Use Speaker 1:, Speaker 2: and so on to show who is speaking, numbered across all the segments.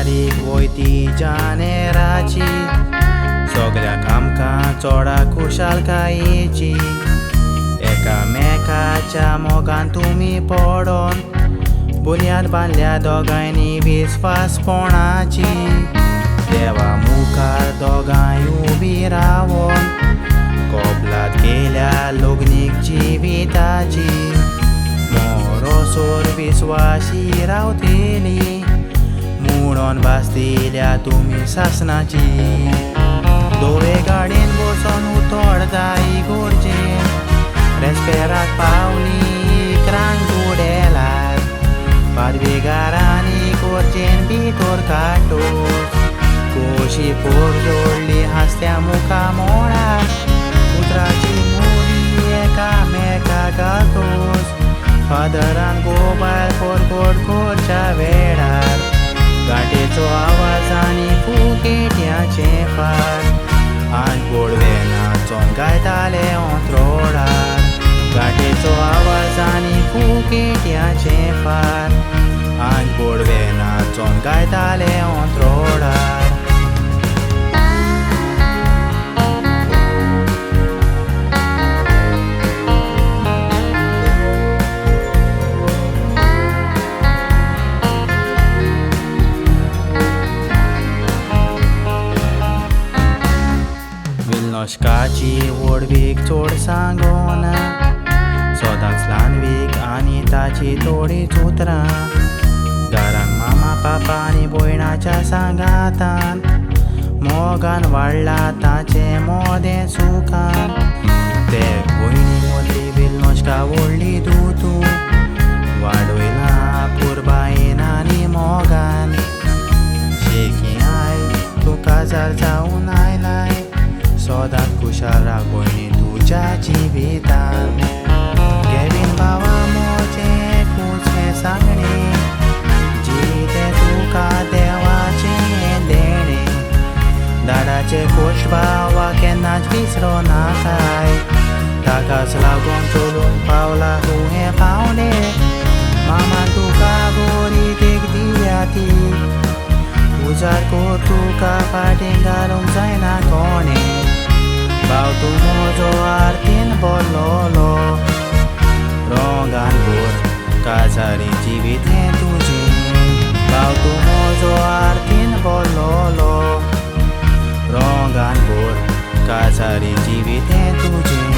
Speaker 1: तारीख वयती जानेराची सगळ्याक आमकां चोडा खुशालकायेची एकामेकाच्या मोगान तुमी पडोन बुन्याद बांदल्या दोगांयनी विस्वासपणाची देवा मुखार दोगांय उबी रावोन कोबलात केल्या लग्नीक जिविताची मोरोसोर विस्वाशी रावतेली म्हणून भासतिल्या तुमी सासणाची दोवे गाडयेन बसोन उतोडताय गोरजेन रेस्पेराक पावली इकरांक गुडेलार पादवेगारांनी गोरजेन भितर काटोस कोशी पोर जोडली हांसत्या मुखा मोळार उतराची मुली एकामेकाक घालतोस फादरान गोबायल कोरच्या वेळार गांठेचो आवाज आनी फुकेट्याचे फार आनी गोडवे नाचोन गायताले अंत्रोडार गांठेचो आवाज आनी फुकेट्याचे फार आनी गोडवे नाचोन गायताले अंत्रोडार विल्नोस्काची व्हडवीक चोड सांगोन सोदांच ल्हानवीक आनी ताची थोडीच उतरां घरांत मामा पापा आनी भयणाच्या सांगातान मोगान वाडला ताचें मोदें सुखान ते भयणी मदली विल्नोस्का व्हडली दुतू वाडयला पुरबायेन आनी मोगान शेकी आय तूं काजार जावन आयलाय सोदांत खुशाल राव भयणी तुज्या जिवितान गॅविन भावा मोचें खुशें सांगणे जितें तुका देवाचें देणें दाडाचे खोश भावा केन्नाच विसरो नाकाय ताकाच लागून चलून पावला तूं हें पावणें मामा तुका बरी देख दिल्या ती उजार कोर तुका फाटीं घालूंक जायना कोणें भाव तूं म्हजो आरतीन बोल्लोलो रोंगान भोर काजारी जिवीत हें तुजें भाव तूं म्हजो आरतीन बोल्लोलो रोंगान भोर काजारी जिवीत हें तुजें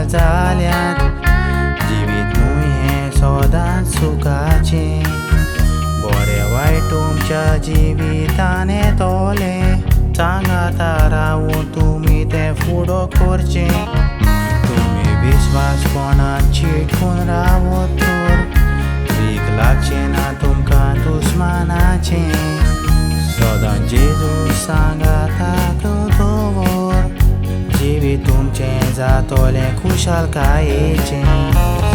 Speaker 1: जाल्यात जिवीत न्हूय हें सोदांच सुखाचें बरें वायट तुमच्या जिवितान येतोलें सांगाता रावून तुमी तें फुडो करचें तुमी विस्वासपणान चिटकून रावत तर वीक लागचें ना तुमकां दुस्मानाचें सोदां जेजू सांगाता दवर जिवीत तुमचें जातोलें खुशालकायेचें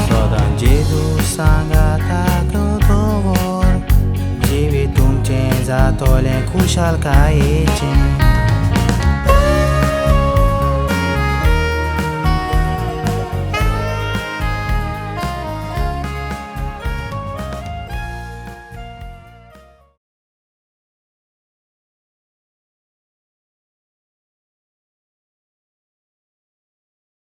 Speaker 1: सोदां जेजू सांगाता दवर जिवीत तुमचें जातोलें खुशालकायेचें